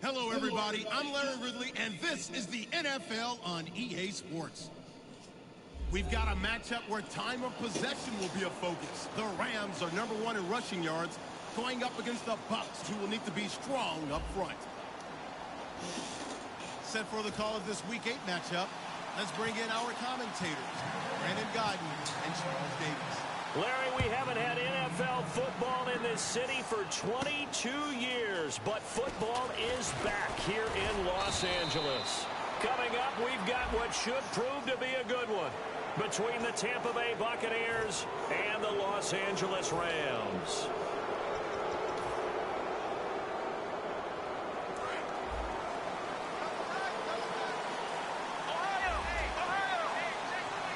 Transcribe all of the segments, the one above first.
Hello, everybody. I'm Larry Ridley, and this is the NFL on EA Sports. We've got a matchup where time of possession will be a focus. The Rams are #1 in rushing yards, going up against the Bucs, who will need to be strong up front. Set for the call of this Week 8 matchup, let's bring in our commentators, Brandon Godden and Charles Davis. Larry, we haven't had NFL football in this city for 22 years, but football is back here in Los Angeles. Coming up, we've got what should prove to be a good one between the Tampa Bay Buccaneers and the Los Angeles Rams.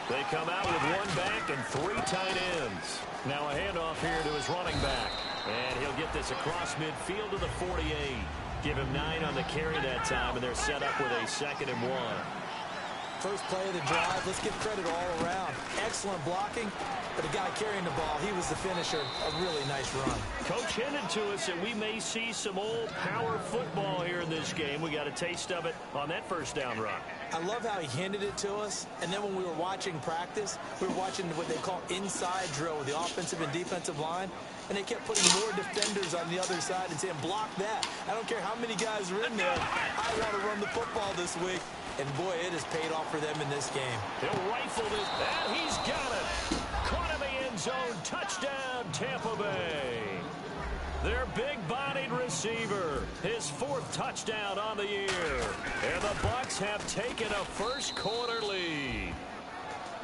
They come out with one back and 3 tight ends. Now a handoff here to his running back. And he'll get this across midfield to the 48. Give him 9 on the carry that time, and they're set up with a 2nd and 1. First play of the drive, let's give credit all around. Excellent blocking, but the guy carrying the ball, he was the finisher. A really nice run. Coach hinted to us that we may see some old power football here in this game. We got a taste of it on that first down run. I love how he handed it to us, and then when we were watching practice, we were watching what they call inside drill with the offensive and defensive line, and they kept putting more defenders on the other side and saying, block that. I don't care how many guys are in there. I want to run the football this week. And, boy, it has paid off for them in this game. He'll rifle this, and he's got it. Caught in the end zone. Touchdown, Tampa Bay. Their big-bodied receiver, his 4th touchdown on the year. And the Bucs have taken a first-quarter lead.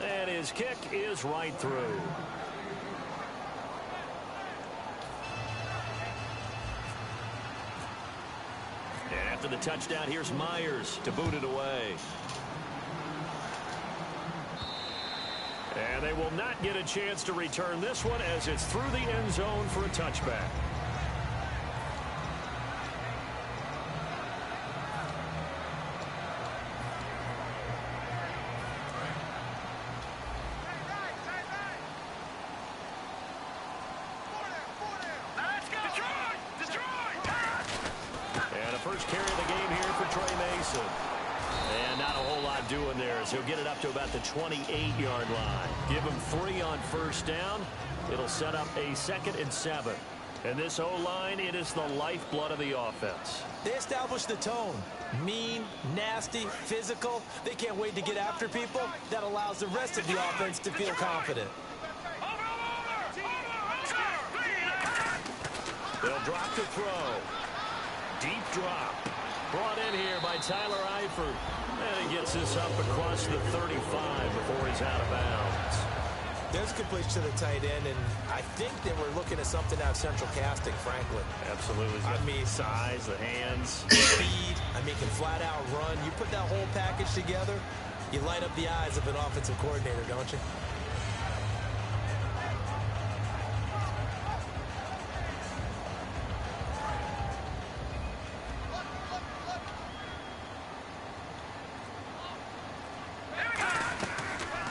And his kick is right through. And after the touchdown, here's Myers to boot it away. And they will not get a chance to return this one as it's through the end zone for a touchback. First carry of the game here for Trey Mason. And not a whole lot doing there as he'll get it up to about the 28-yard line. Give him 3 on first down. It'll set up a 2nd and 7. And this O-line, it is the lifeblood of the offense. They established the tone. Mean, nasty, physical. They can't wait to get after people. That allows the rest of the offense to feel confident. They'll drop to throw. Deep drop. Brought in here by Tyler Eifert. And he gets this up across the 35 before he's out of bounds. There's completion to the tight end, and I think that we're looking at something out of central casting, frankly. Absolutely. I mean, size, the hands. Speed. I mean, can flat out run. You put that whole package together, you light up the eyes of an offensive coordinator, don't you?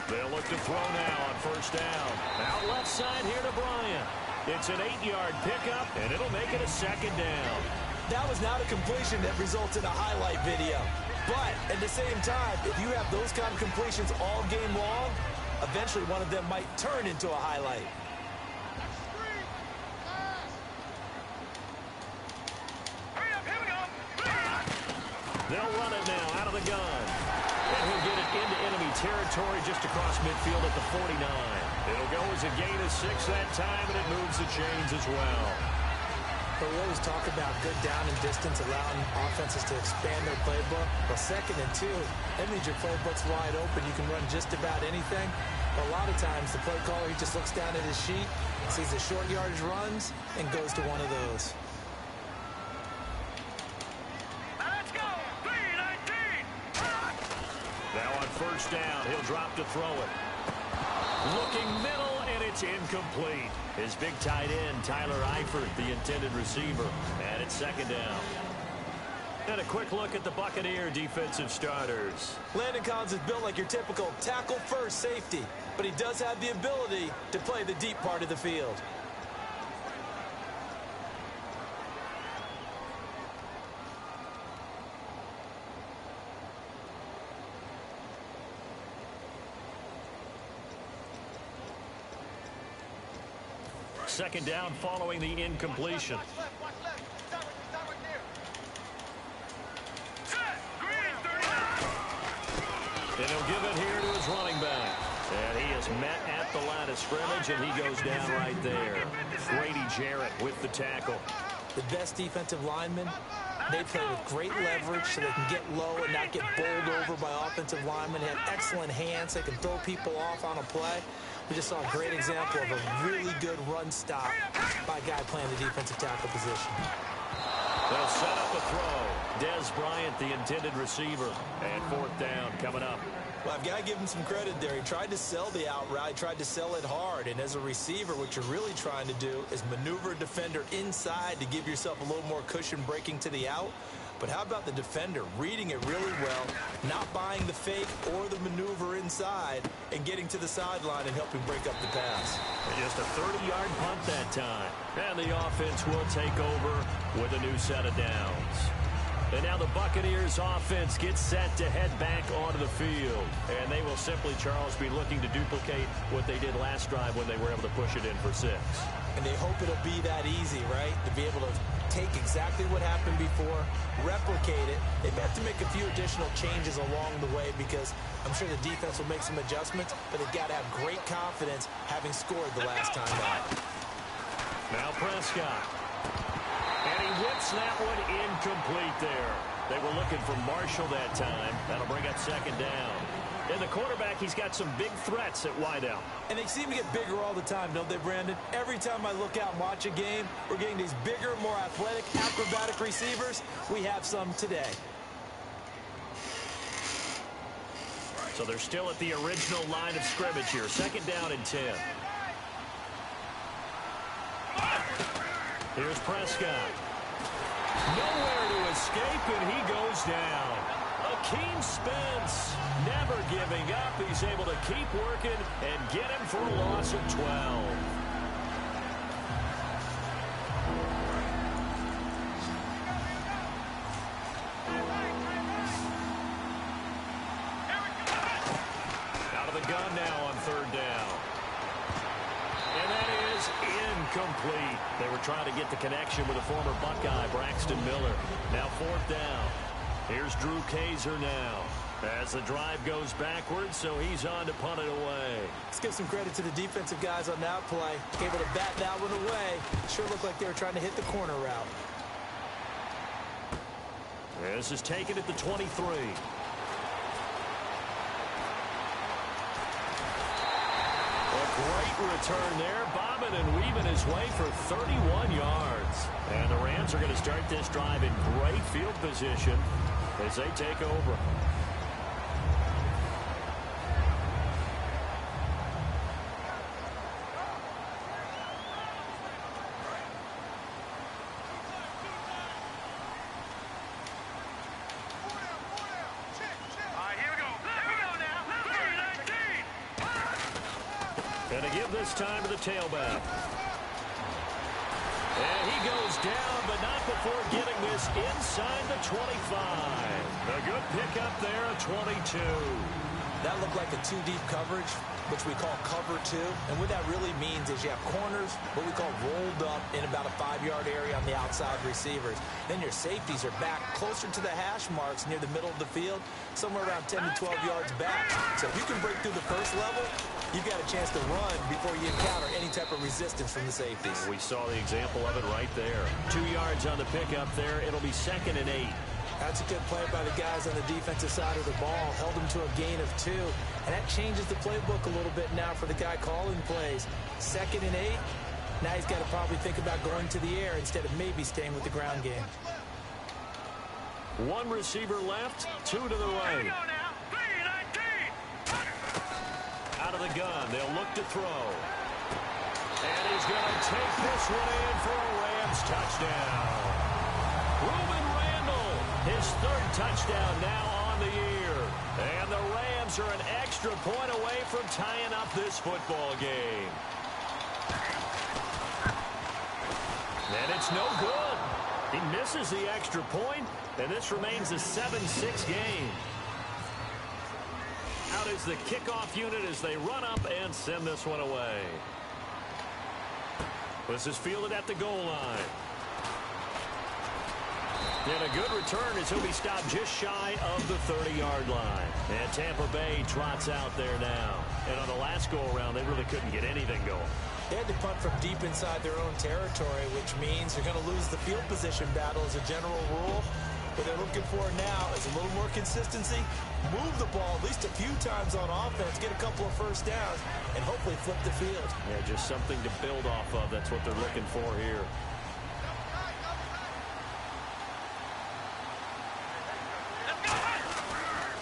They'll look to throw now on first down. Out left side here to Bryant. It's an 8-yard pickup, and it'll make it a 2nd down. That was not a completion that results in a highlight video. But at the same time, if you have those kind of completions all game long, eventually one of them might turn into a highlight. They'll run it now out of the gun. And he'll get it into enemy territory just across midfield at the 49. It'll go as a gain of 6 that time, and it moves the chains as well. But we always talk about good down and distance, allowing offenses to expand their playbook. Well, 2nd and 2, that means your playbook's wide open. You can run just about anything. But a lot of times, the play caller, he just looks down at his sheet, sees the short yardage runs, and goes to one of those. Now on first down, he'll drop to throw it. Looking middle, and it's incomplete. His big tight end, Tyler Eifert, the intended receiver. And it's 2nd down. And a quick look at the Buccaneer defensive starters. Landon Collins is built like your typical tackle-first safety, but he does have the ability to play the deep part of the field. second down following the incompletion. And he'll give it here to his running back. And he is met at the line of scrimmage, and he goes down right there. Grady Jarrett with the tackle. The best defensive linemen, they play with great leverage so they can get low and not get bowled over by offensive linemen. They have excellent hands. They can throw people off on a play. We just saw a great example of a really good run stop by a guy playing the defensive tackle position. They'll set up a throw. Dez Bryant, the intended receiver. And fourth down coming up. Well, I've got to give him some credit there. He tried to sell the out route. He tried to sell it hard. And as a receiver, what you're really trying to do is maneuver a defender inside to give yourself a little more cushion breaking to the out. But how about the defender reading it really well, not buying the fake or the maneuver inside, and getting to the sideline and helping break up the pass. And just a 30-yard punt that time. And the offense will take over with a new set of downs. And now the Buccaneers offense gets set to head back onto the field. And they will simply, Charles, be looking to duplicate what they did last drive when they were able to push it in for 6. And they hope it'll be that easy, right? To be able to take exactly what happened before, replicate it. They have to make a few additional changes along the way because I'm sure the defense will make some adjustments, but they've got to have great confidence having scored the last time out. Now Prescott. And he whips that one incomplete there. They were looking for Marshall that time. That'll bring up second down. And the quarterback, he's got some big threats at wideout. And they seem to get bigger all the time, don't they, Brandon? Every time I look out and watch a game, we're getting these bigger, more athletic, acrobatic receivers. We have some today. So they're still at the original line of scrimmage here. Second down and 10. Here's Prescott. Nowhere to escape, and he goes down. Akeem Spence never giving up. He's able to keep working and get him for a loss of 12. Out of the gun now on third down. And that is incomplete. They were trying to get the connection with a former Buckeye, Braxton Miller. Now fourth down. Here's Drew Kaiser now. As the drive goes backwards, so he's on to punt it away. Let's give some credit to the defensive guys on that play. Able to bat that one away. Sure looked like they were trying to hit the corner route. This is taken at the 23. A great return there, bobbing and weaving his way for 31 yards. And the Rams are going to start this drive in great field position as they take over. And to give this time to the tailback. And he goes down, but not before getting this inside the 25. A good pickup there, a 22. That looked like a two-deep coverage, which we call cover two. And what that really means is you have corners, what we call rolled up in about a 5-yard area on the outside receivers. Then your safeties are back closer to the hash marks near the middle of the field, somewhere around 10 to 12 yards back. So if you can break through the first level, you've got a chance to run before you encounter any type of resistance from the safeties. We saw the example of it right there. 2 yards on the pickup there. It'll be 2nd and 8. That's a good play by the guys on the defensive side of the ball. Held them to a gain of 2. And that changes the playbook a little bit now for the guy calling plays. 2nd and 8. Now he's got to probably think about going to the air instead of maybe staying with the ground game. 1 receiver left, 2 to the right. Out of the gun, they'll look to throw. And he's going to take this one in for a Rams touchdown. Reuben Randall, his 3rd touchdown now on the year. And the Rams are an extra point away from tying up this football game. And it's no good. He misses the extra point, and this remains a 7-6 game. Out is the kickoff unit as they run up and send this one away. This is fielded at the goal line. And a good return as he'll be stopped just shy of the 30-yard line. And Tampa Bay trots out there now. And on the last go-around, they really couldn't get anything going. They had to punt from deep inside their own territory, which means they're going to lose the field position battle as a general rule. What they're looking for now is a little more consistency, move the ball at least a few times on offense, get a couple of first downs, and hopefully flip the field. Yeah, just something to build off of. That's what they're looking for here.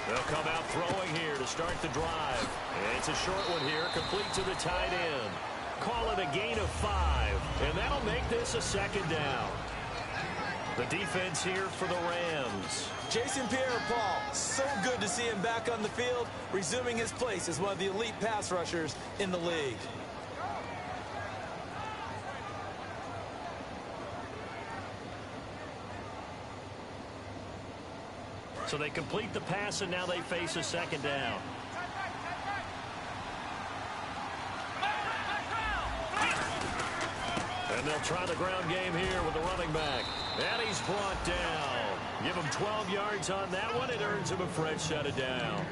They'll come out throwing here to start the drive. And it's a short one here, complete to the tight end. Call it a gain of 5, and that'll make this a second down. The defense here for the Rams. Jason Pierre-Paul, so good to see him back on the field, resuming his place as one of the elite pass rushers in the league. So they complete the pass, and now they face a second down. And they'll try the ground game here with the running back. And he's brought down. Give him 12 yards on that one. It earns him a fresh set of downs.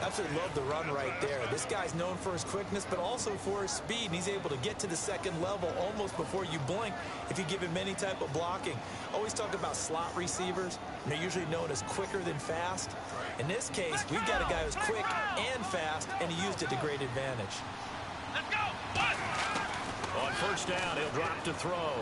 Absolutely love the run right there. This guy's known for his quickness, but also for his speed. And he's able to get to the second level almost before you blink if you give him any type of blocking. Always talk about slot receivers. And they're usually known as quicker than fast. In this case, we've got a guy who's quick and fast, and he used it to great advantage. Let's go! On first down, he'll drop to throw.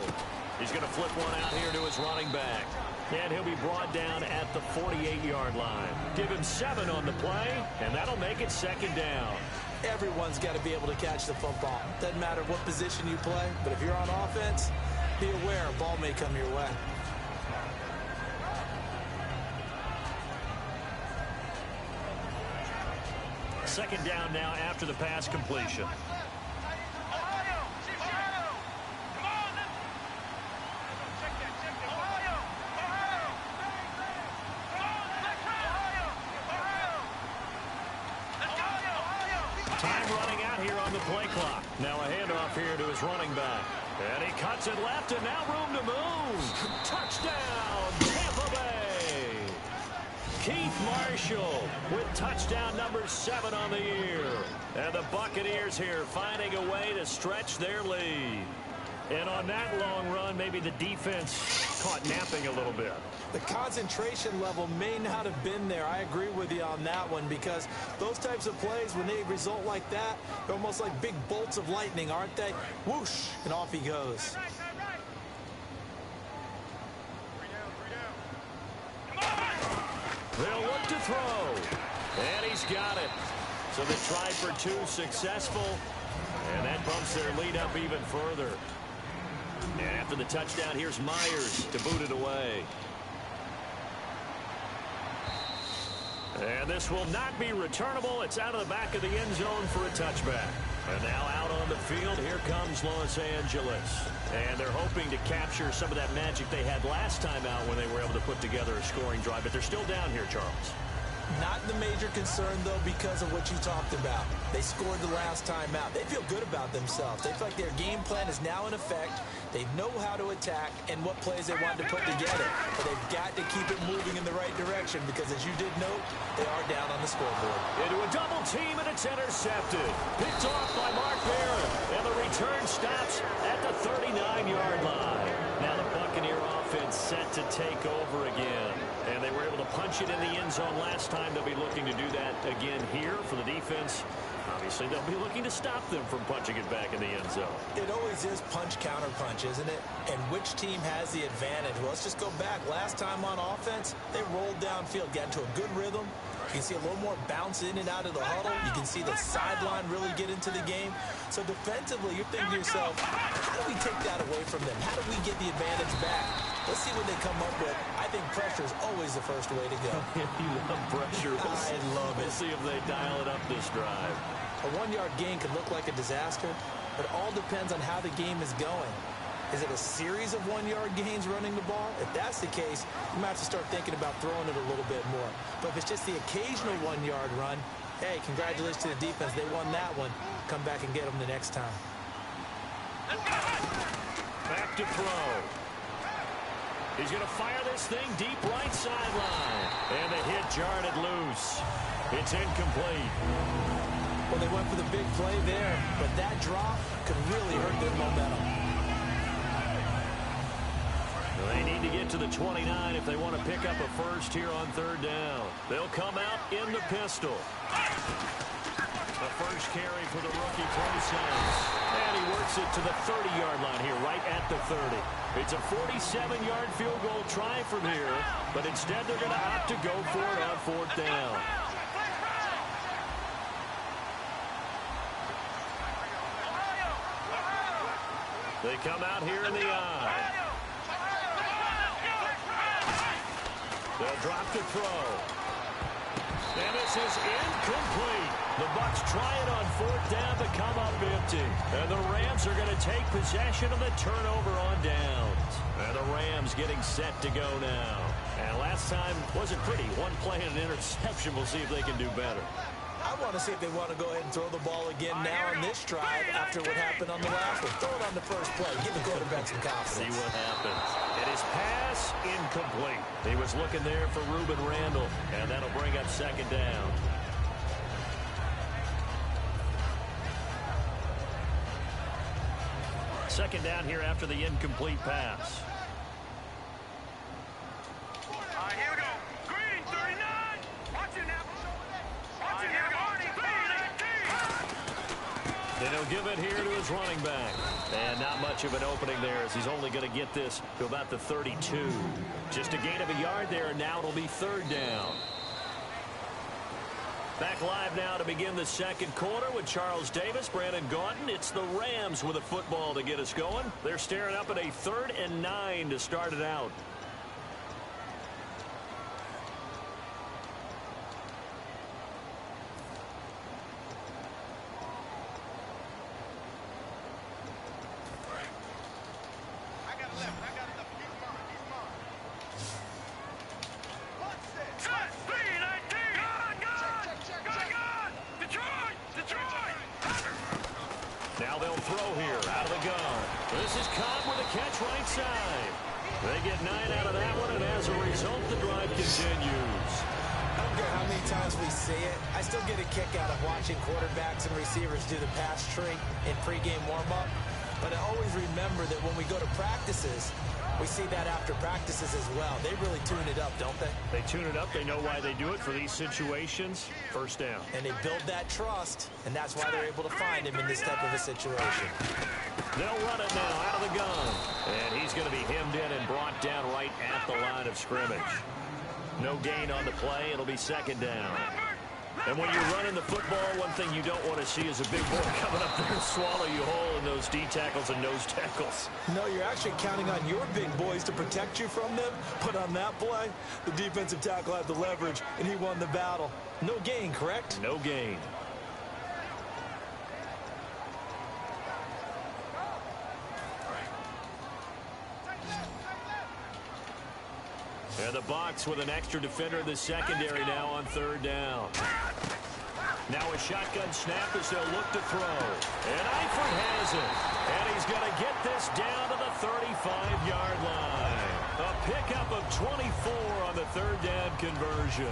He's going to flip one out here to his running back. And he'll be brought down at the 48-yard line. Give him 7 on the play, and that'll make it second down. Everyone's got to be able to catch the football. Doesn't matter what position you play, but if you're on offense, be aware a ball may come your way. Second down now after the pass completion. Time running out here on the play clock. Now a handoff here to his running back. And he cuts it left, and now room to move. Touchdown, Tampa Bay. Keith Marshall with touchdown number 7 on the year. And the Buccaneers here finding a way to stretch their lead. And on that long run, maybe the defense caught napping a little bit. The concentration level may not have been there. I agree with you on that one, because those types of plays, when they result like that, they're almost like big bolts of lightning, aren't they? Whoosh, and off he goes. They'll look to throw. And he's got it. So they tried for 2, successful. And that bumps their lead up even further. And after the touchdown, here's Myers to boot it away. And this will not be returnable. It's out of the back of the end zone for a touchback. And now out on the field, here comes Los Angeles. And they're hoping to capture some of that magic they had last time out when they were able to put together a scoring drive. But they're still down here, Charles. Not the major concern, though, because of what you talked about. They scored the last time out. They feel good about themselves. They feel like their game plan is now in effect. They know how to attack and what plays they want to put together. But they've got to keep it moving in the right direction because, as you did note, they are down on the scoreboard. Into a double team, and it's intercepted. Picked off by Mark Barron. And the return stops at the 39-yard line. Now the Buccaneer offense set to take over again. And they were able to punch it in the end zone last time. They'll be looking to do that again here for the defense. Obviously, they'll be looking to stop them from punching it back in the end zone. It always is punch-counter-punch, isn't it? And which team has the advantage? Well, let's just go back. Last time on offense, they rolled downfield, got into a good rhythm. You can see a little more bounce in and out of the huddle. You can see the sideline really get into the game. So defensively, you're thinking to yourself, how do we take that away from them? How do we get the advantage back? Let's see what they come up with. I think pressure is always the first way to go. You love pressure. I love it. We'll see if they dial it up this drive. A 1-yard gain could look like a disaster, but it all depends on how the game is going. Is it a series of 1-yard gains running the ball? If that's the case, you might have to start thinking about throwing it a little bit more. But if it's just the occasional 1-yard run, hey, congratulations to the defense. They won that one. Come back and get them the next time. Back to throw. He's going to fire this thing deep right sideline. And the hit jarred it loose. It's incomplete. Well, they went for the big play there, but that drop could really hurt their momentum. They need to get to the 29 if they want to pick up a first here on third down. They'll come out in the pistol. The first carry for the rookie process. And he works it to the 30-yard line here, right at the 30. It's a 47-yard field goal try from here, but instead they're going to opt to go for it on fourth down. They come out here in the eye. They'll drop the throw. And this is incomplete. The Bucs try it on fourth down to come up empty. And the Rams are going to take possession of the turnover on downs. And the Rams getting set to go now. And last time wasn't pretty. One play and an interception. We'll see if they can do better. I want to see if they want to go ahead and throw the ball again now on this drive after what happened on the last one. Throw it on the first play. Give the quarterback some confidence. See what happens. And his pass incomplete. He was looking there for Reuben Randall, and that'll bring up second down. Second down here after the incomplete pass. Here we go. Green, 39. Watch it now. Watch it now. Then he'll give it here to his running back. And not much of an opening there as he's only going to get this to about the 32. Just a gain of a yard there, and now it'll be third down. Back live now to begin the second quarter with Charles Davis, Brandon Gaunton. It's the Rams with a football to get us going. They're staring up at a 3rd and 9 to start it out. Now they'll throw here out of the gun. This is Cobb with a catch right side. They get 9 out of that one, and as a result, the drive continues. I don't care how many times we see it. I still get a kick out of watching quarterbacks and receivers do the pass tree in pregame warm-up. But I always remember that when we go to practices, we see that after practices as well. They really tune it up, don't they? They tune it up. They know why they do it for these situations. First down. And they build that trust, and that's why they're able to find him in this type of a situation. They'll run it now out of the gun. And he's going to be hemmed in and brought down right at the line of scrimmage. No gain on the play. It'll be second down. And when you're running the football, one thing you don't want to see is a big boy coming up there and swallow you whole in those D tackles and nose tackles. No, you're actually counting on your big boys to protect you from them. But on that play, the defensive tackle had the leverage, and he won the battle. No gain, correct? No gain. And the Bucs with an extra defender in the secondary now on third down. Now a shotgun snap as they'll look to throw. And Eifert has it. And he's going to get this down to the 35-yard line. A pickup of 24 on the third down conversion.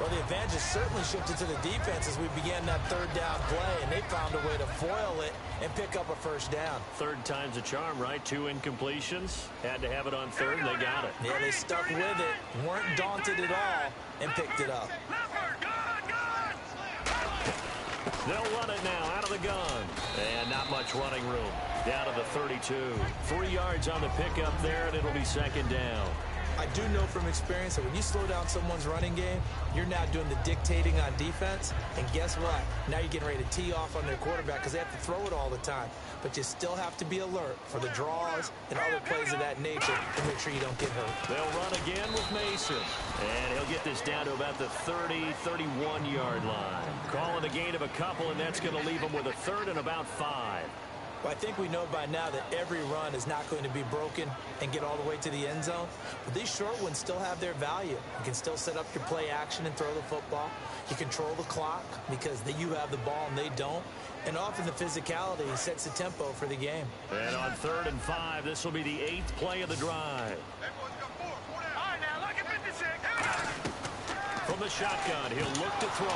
Well, the advantage certainly shifted to the defense as we began that third down play, and they found a way to foil it and pick up a first down. Third time's a charm, right? 2 incompletions. Had to have it on third, and they got it. Yeah, they stuck with it, weren't daunted at all, and picked it up. They'll run it now out of the gun. And not much running room. Down to the 32. 3 yards on the pickup there, and it'll be second down. I do know from experience that when you slow down someone's running game, you're now doing the dictating on defense. And guess what? Now you're getting ready to tee off on their quarterback because they have to throw it all the time. But you still have to be alert for the draws and other plays of that nature to make sure you don't get hurt. They'll run again with Mason. And he'll get this down to about the 30, 31-yard line. Calling a gain of a couple, and that's going to leave him with a third and about 5. Well, I think we know by now that every run is not going to be broken and get all the way to the end zone. But these short ones still have their value. You can still set up your play action and throw the football. You control the clock because you have the ball and they don't. And often the physicality sets the tempo for the game. And on 3rd and 5, this will be the 8th play of the drive. All right, now look at 56. From the shotgun, he'll look to throw.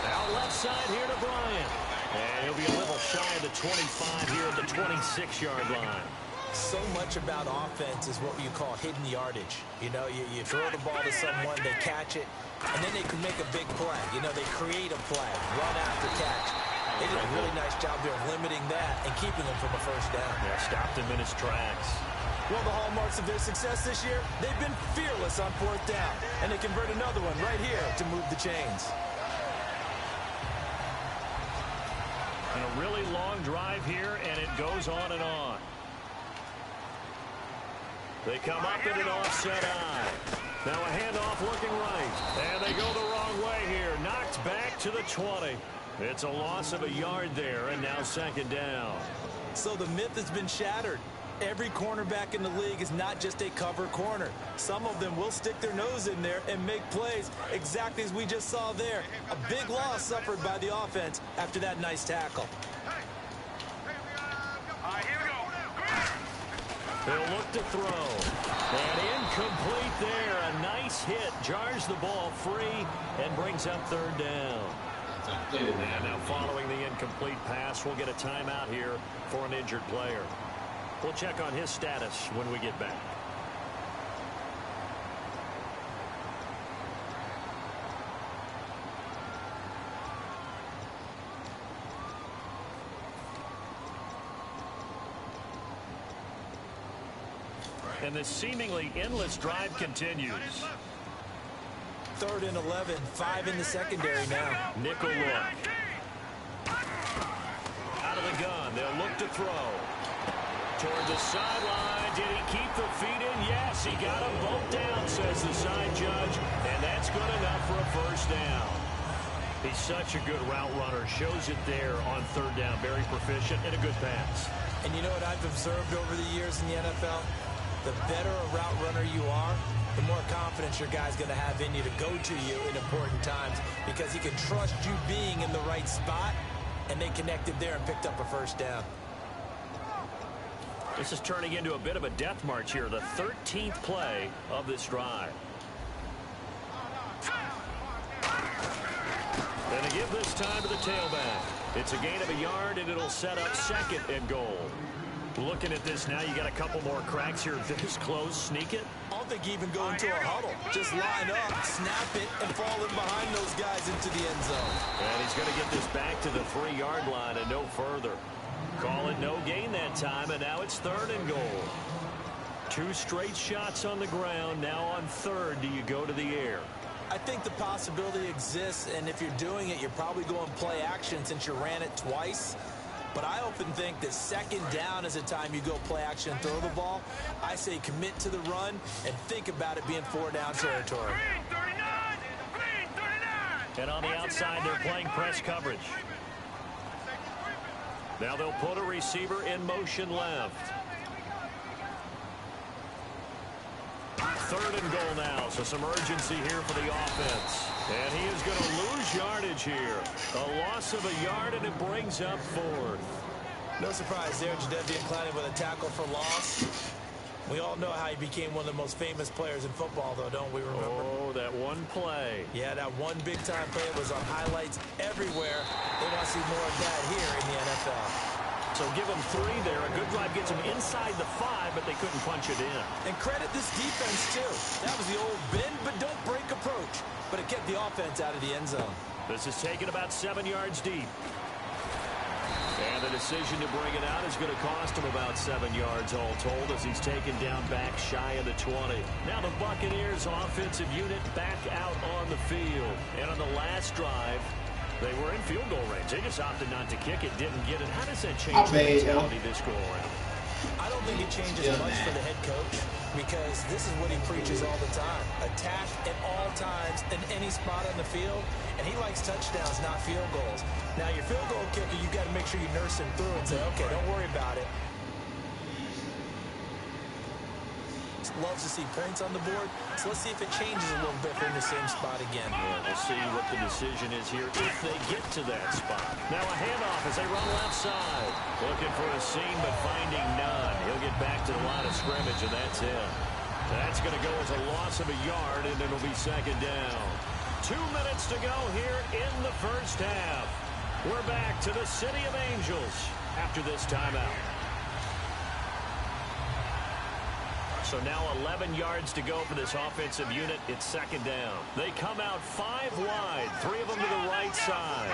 Now left side here to Bryant. And he'll be a little shy of the 25 here at the 26-yard line. So much about offense is what you call hidden yardage. You know, you throw the ball to someone, they catch it, and then they can make a big play. You know, they create a play, run after catch. They did a really nice job there of limiting that and keeping them from a first down. Yeah, stopped him in his tracks. Well, the hallmarks of their success this year, they've been fearless on 4th down, and they convert another one right here to move the chains. And a really long drive here, and it goes on and on. They come up in an offset eye. Now a handoff looking right. And they go the wrong way here. Knocked back to the 20. It's a loss of a yard there, and now 2nd down. So the myth has been shattered. Every cornerback in the league is not just a cover corner. Some of them will stick their nose in there and make plays exactly as we just saw there. A big loss suffered by the offense after that nice tackle. All right, here we go. They'll look to throw. And incomplete there. A nice hit. Jars the ball free and brings up 3rd down. And now following the incomplete pass, we'll get a timeout here for an injured player. We'll check on his status when we get back. And this seemingly endless drive continues. 3rd and 11, 5 in the secondary now. Nickel look. Out of the gun, they'll look to throw. Toward the sideline, did he keep the feet in? Yes, he got them both down, says the side judge, and that's good enough for a first down. He's such a good route runner, shows it there on 3rd down, very proficient and a good pass. And you know what I've observed over the years in the NFL? The better a route runner you are, the more confidence your guy's going to have in you to go to you in important times because he can trust you being in the right spot, and they connected there and picked up a first down. This is turning into a bit of a death march here, the 13th play of this drive. And they give this time to the tailback. It's a gain of a yard, and it'll set up 2nd and goal. Looking at this now, you got a couple more cracks here. This close, sneak it. I don't think even go into a huddle. Just line up, snap it, and fall in behind those guys into the end zone. And he's going to get this back to the 3-yard line and no further. Call it no gain that time, and now it's 3rd and goal. 2 straight shots on the ground. Now on 3rd, do you go to the air? I think the possibility exists, and if you're doing it, you're probably going play action since you ran it twice. But I often think that 2nd down is a time you go play action and throw the ball. I say commit to the run and think about it being 4-down territory. Green 39. Green 39. And on the outside, they're playing press coverage. Now they'll put a receiver in motion left. 3rd and goal now, so some urgency here for the offense. And he is going to lose yardage here. A loss of a yard, and it brings up 4th. No surprise there, Jadeveon Clowney with a tackle for loss. We all know how he became one of the most famous players in football, though, don't we remember? Oh, that one play. Yeah, that one big-time play was on highlights everywhere. They want to see more of that here in the NFL. So give them 3 there. A good drive gets them inside the 5, but they couldn't punch it in. And credit this defense, too. That was the old bend but don't break approach. But it kept the offense out of the end zone. This is taken about 7 yards deep. And the decision to bring it out is going to cost him about 7 yards all told as he's taken down back shy of the 20. Now the Buccaneers offensive unit back out on the field. And on the last drive, they were in field goal range. They just opted not to kick it, didn't get it. How does that change the mentality this go around? I don't think it changes much for the head coach because this is what he preaches all the time. Attack at all times in any spot on the field, and he likes touchdowns, not field goals. Now, your field goal kicker, you've got to make sure you nurse him through and say, okay, don't worry about it. Loves to see points on the board, so let's see if it changes a little bit if they're in the same spot again. Yeah, we'll see what the decision is here if they get to that spot. Now a handoff as they run left side. Looking for a seam, but finding none. He'll get back to the line of scrimmage, and that's it. That's going to go as a loss of a yard, and it'll be second down. 2 minutes to go here in the first half. We're back to the City of Angels after this timeout. So now 11 yards to go for this offensive unit. It's second down. They come out 5 wide, 3 of them to the right side.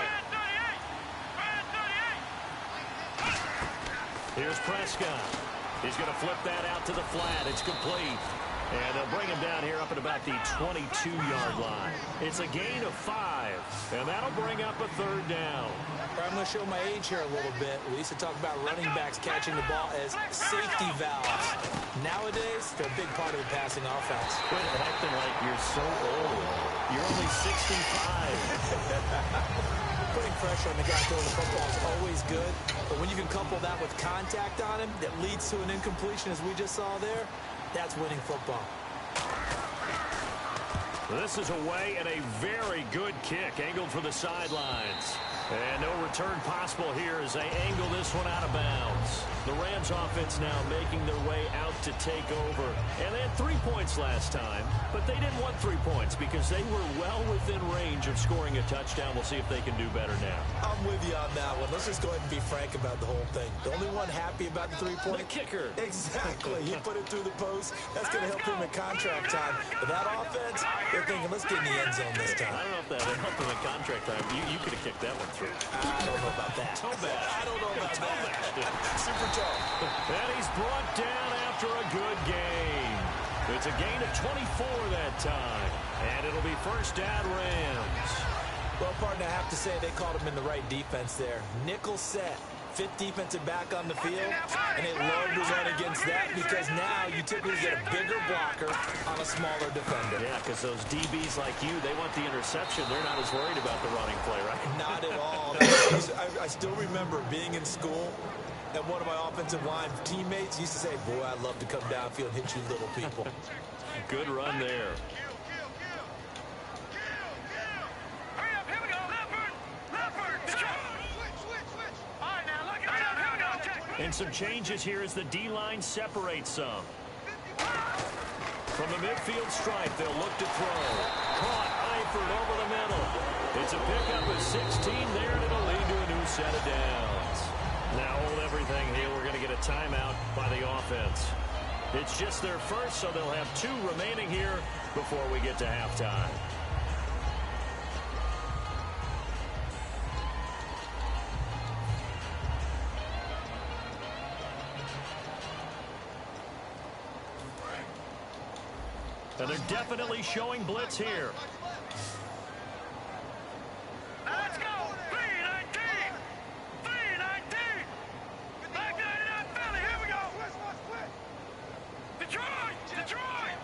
Here's Prescott. He's going to flip that out to the flat. It's complete. And they'll bring him down here up at about the 22-yard line. It's a gain of 5, and that'll bring up a third down. I'm going to show my age here a little bit. We used to talk about running backs catching the ball as safety valves. Nowadays, they're a big part of the passing offense. Quit acting like you're so old. You're only 65. Putting pressure on the guy throwing the football is always good, but when you can couple that with contact on him that leads to an incompletion, as we just saw there, that's winning football. This is away and a very good kick angled for the sidelines. And no return possible here as they angle this one out of bounds. The Rams offense now making their way out to take over. And they had 3 points last time, but they didn't want 3 points because they were well within range of scoring a touchdown. We'll see if they can do better now. I'm with you on that one. Let's just go ahead and be frank about the whole thing. The only one happy about the 3-point? The kicker. Exactly. He put it through the post. That's going to help him in contract time. But that offense, they're thinking, let's get in the end zone this time. I don't know if that helped him in contract time. You could have kicked that one through. I don't know about that. Toe bad. I don't know about that. Super toe. And he's brought down after a good game. It's a gain of 24 that time. And it'll be first down Rams. Well, partner, I have to say they called him in the right defense there. Nickel set. 5th defensive back on the field, and they love to run against that because now you typically get a bigger blocker on a smaller defender. Yeah, because those DBs like you, they want the interception. They're not as worried about the running play, right? Not at all. I still remember being in school, and one of my offensive line teammates used to say, boy, I'd love to come downfield and hit you little people. Good run there. And some changes here as the D-line separates some. From the midfield stripe, they'll look to throw. Caught Eifert over the middle. It's a pickup of 16 there, and it'll lead to a new set of downs. Now hold everything here. We're going to get a timeout by the offense. It's just their first, so they'll have 2 remaining here before we get to halftime. And they're definitely showing blitz here. Let's go! 319! 319! Back 99 Philly, here we go! Detroit! Detroit!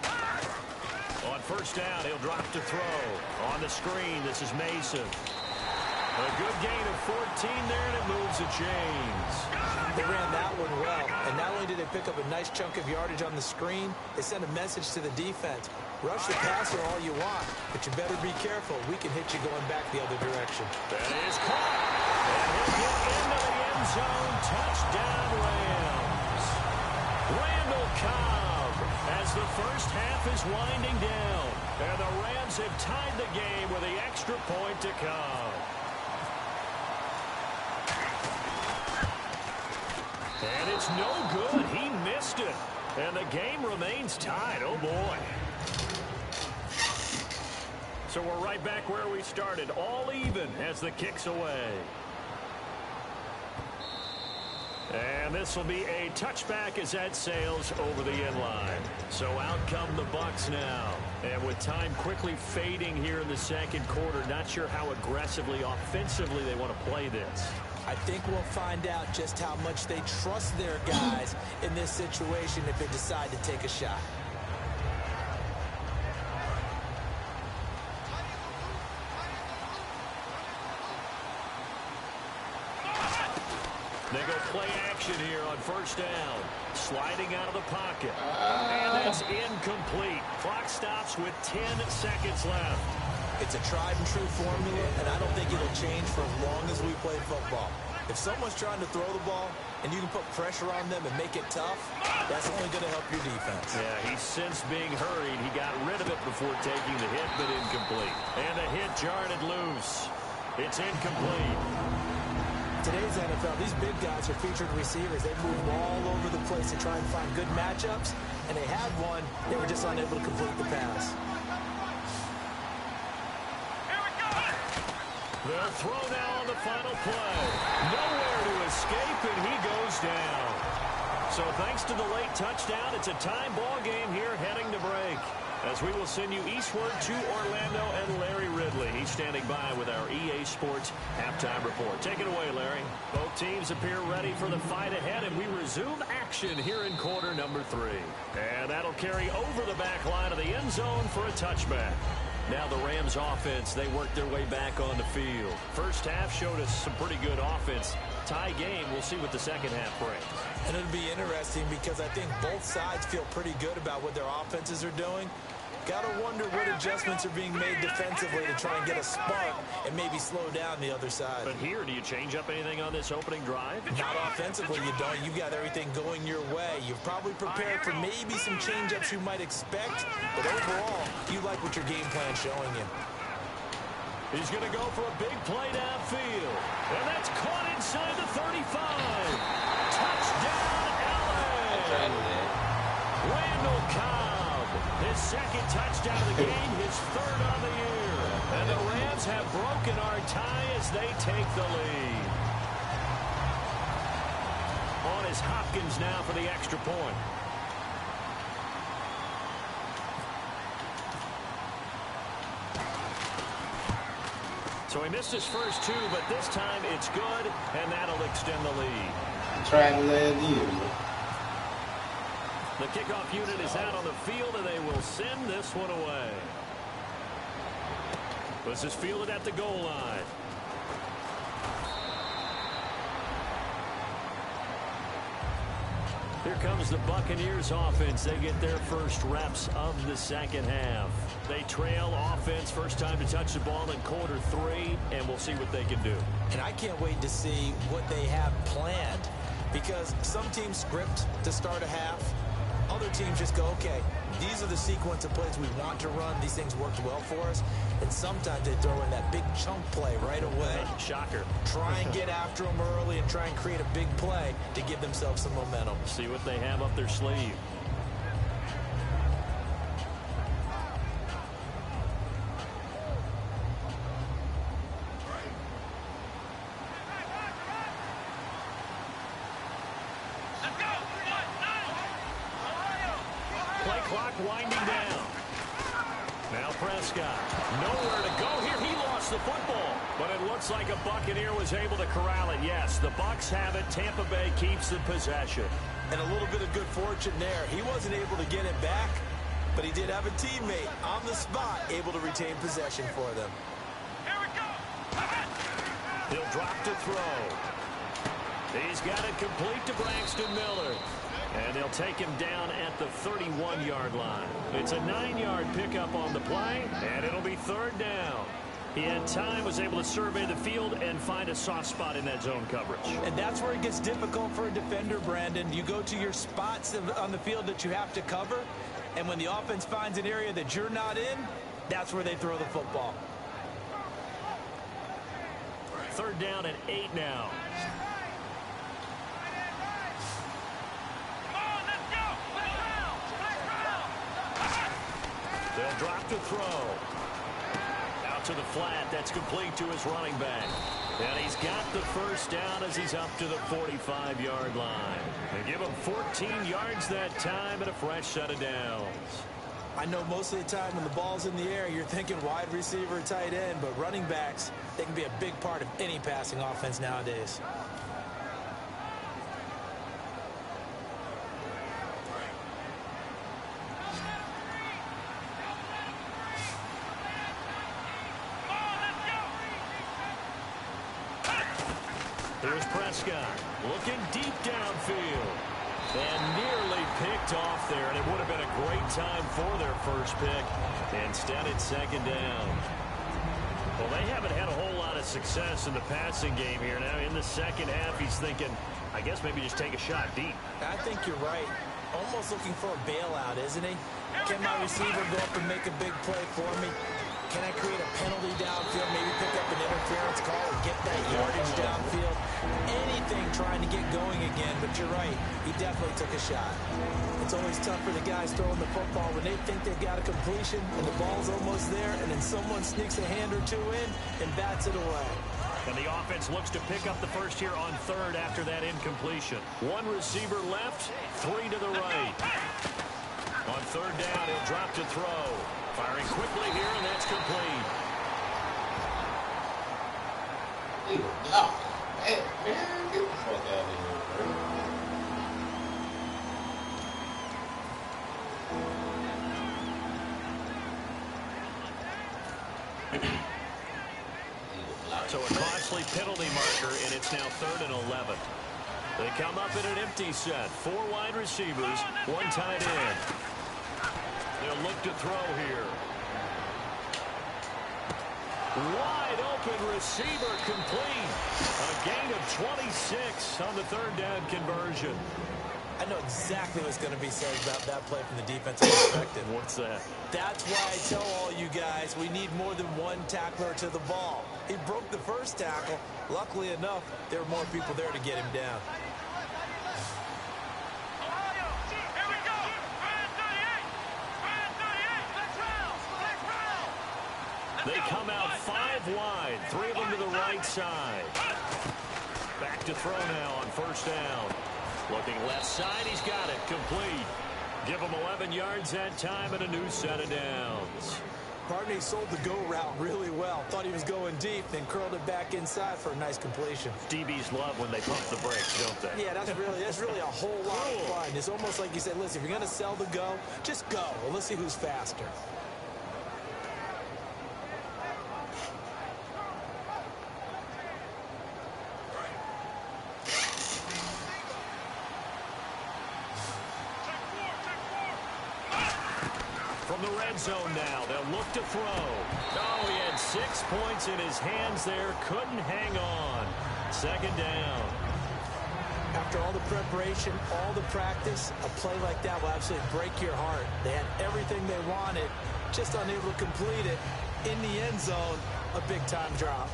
On first down, he'll drop to throw. On the screen, this is Mason. A good gain of 14 there, and it moves the chains. They ran that one well, and not only did they pick up a nice chunk of yardage on the screen, they sent a message to the defense. Rush the passer all you want, but you better be careful. We can hit you going back the other direction. That is caught. And he'll get into the end zone. Touchdown, Rams. Randall Cobb as the first half is winding down. And the Rams have tied the game with the extra point to come. And it's no good. He missed it. And the game remains tied. Oh, boy. So we're right back where we started. All even as the kick's away. And this will be a touchback as that sails over the end line. So out come the Bucs now. And with time quickly fading here in the second quarter, not sure how aggressively, offensively they want to play this. I think we'll find out just how much they trust their guys in this situation if they decide to take a shot. They go play action here on first down. Sliding out of the pocket. And that's incomplete. Clock stops with 10 seconds left. It's a tried and true formula, and I don't think it'll change for as long as we play football. If someone's trying to throw the ball and you can put pressure on them and make it tough, that's only going to help your defense. Yeah, he's since being hurried. He got rid of it before taking the hit, but incomplete. And the hit jarred it loose. It's incomplete. Today's NFL, these big guys are featured receivers. They move all over the place to try and find good matchups, and they had one. They were just unable to complete the pass. They'll throw now on the final play. Nowhere to escape, and he goes down. So thanks to the late touchdown, it's a tie ball game here heading to break. As we will send you eastward to Orlando and Larry Ridley. He's standing by with our EA Sports halftime report. Take it away, Larry. Both teams appear ready for the fight ahead, and we resume action here in quarter number 3. And that'll carry over the back line of the end zone for a touchback. Now the Rams offense, they work their way back on the field. First half showed us some pretty good offense. Tie game, we'll see what the second half brings. And it'll be interesting because I think both sides feel pretty good about what their offenses are doing. Got to wonder what adjustments are being made defensively to try and get a spark and maybe slow down the other side. But here, do you change up anything on this opening drive? Not offensively, you don't. You've got everything going your way. You've probably prepared for maybe some change-ups you might expect, but overall, you like what your game plan's showing you. He's going to go for a big play downfield. And that's caught inside the 35. Touchdown, LA! Randall Cobb. His second touchdown of the game, his third on the year. And the Rams have broken our tie as they take the lead. On is Hopkins now for the extra point. So he missed his first 2, but this time it's good, and that'll extend the lead. Trying to land you. The kickoff unit is out on the field, and they will send this one away. This is fielded at the goal line. Here comes the Buccaneers offense. They get their first reps of the second half. They trail offense, first time to touch the ball in quarter 3, and we'll see what they can do. And I can't wait to see what they have planned, because some teams script to start a half. Other teams just go, okay, these are the sequence of plays we want to run. These things worked well for us. And sometimes they throw in that big chunk play right away. Shocker. Try and get after them early and try and create a big play to give themselves some momentum. See what they have up their sleeve. Play clock winding down. Now Prescott. Nowhere to go here. He lost the football. But it looks like a Buccaneer was able to corral it. Yes, the Bucs have it. Tampa Bay keeps the possession. And a little bit of good fortune there. He wasn't able to get it back, but he did have a teammate on the spot able to retain possession for them. Here we go. He'll drop to throw. He's got it complete to Braxton Miller. And they'll take him down at the 31-yard line. It's a 9-yard pickup on the play, and it'll be third down. He had time, was able to survey the field and find a soft spot in that zone coverage. And that's where it gets difficult for a defender, Brandon. You go to your spots on the field that you have to cover, and when the offense finds an area that you're not in, that's where they throw the football. Third down and 8 now. They'll drop to throw. Out to the flat. That's complete to his running back. And he's got the first down as he's up to the 45-yard line. They give him 14 yards that time and a fresh set of downs. I know most of the time when the ball's in the air, you're thinking wide receiver, tight end, but running backs, they can be a big part of any passing offense nowadays. Here's Prescott looking deep downfield. And nearly picked off there, and it would have been a great time for their first pick. Instead, it's second down. Well, they haven't had a whole lot of success in the passing game here. Now, in the second half, he's thinking, I guess maybe just take a shot deep. I think you're right. Almost looking for a bailout, isn't he? Can my receiver go up and make a big play for me? Can I create a penalty downfield, maybe pick up an interference call and get that yardage downfield? Anything trying to get going again, but you're right. He definitely took a shot. It's always tough for the guys throwing the football when they think they've got a completion and the ball's almost there, and then someone sneaks a hand or two in and bats it away. And the offense looks to pick up the first here on third after that incompletion. One receiver left, three to the right. On third down, he'll drop to throw. Firing quickly here, and that's complete. Hey, man, get the fuck out of here, bro. So a costly penalty marker, and it's now 3rd and 11. They come up in an empty set. 4 wide receivers, 1 tight end. They'll look to throw here. Wide open receiver complete. A gain of 26 on the 3rd down conversion. I know exactly what's going to be said about that play from the defensive perspective. What's that? That's why I tell all you guys we need more than one tackler to the ball. He broke the first tackle. Luckily enough, there were more people there to get him down. They come out 5 wide, 3 of them to the right side. Back to throw now on first down. Looking left side, he's got it, complete. Give him 11 yards that time and a new set of downs. Barney sold the go route really well. Thought he was going deep, then curled it back inside for a nice completion. DBs love when they pump the brakes, don't they? Yeah, that's really a whole lot of fun. It's almost like you said, listen, if you're going to sell the go, just go. Well, let's see who's faster. From the red zone now, they'll look to throw. Oh, he had 6 points in his hands there. Couldn't hang on. Second down. After all the preparation, all the practice, a play like that will absolutely break your heart. They had everything they wanted, just unable to complete it. In the end zone, a big-time drop.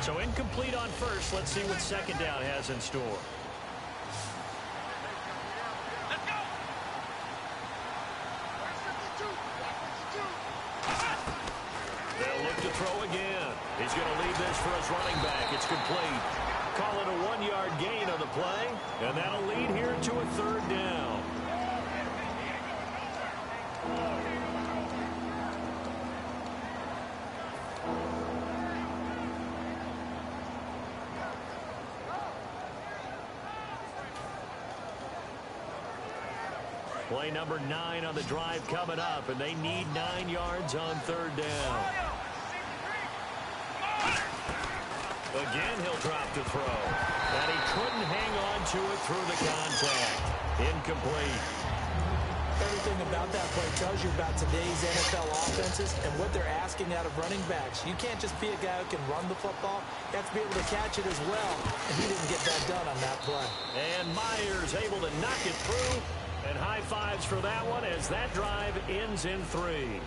So incomplete on first. Let's see what second down has in store. They'll look to throw again. He's going to leave this for his running back. It's complete. Call it a 1-yard gain on the play, and that'll lead here to a 3rd down. Play number 9 on the drive coming up, and they need 9 yards on 3rd down. Again, he'll drop to throw. And he couldn't hang on to it through the contact. Incomplete. Everything about that play tells you about today's NFL offenses and what they're asking out of running backs. You can't just be a guy who can run the football. You have to be able to catch it as well, and he didn't get that done on that play. And Myers able to knock it through. And high fives for that one as that drive ends in 3.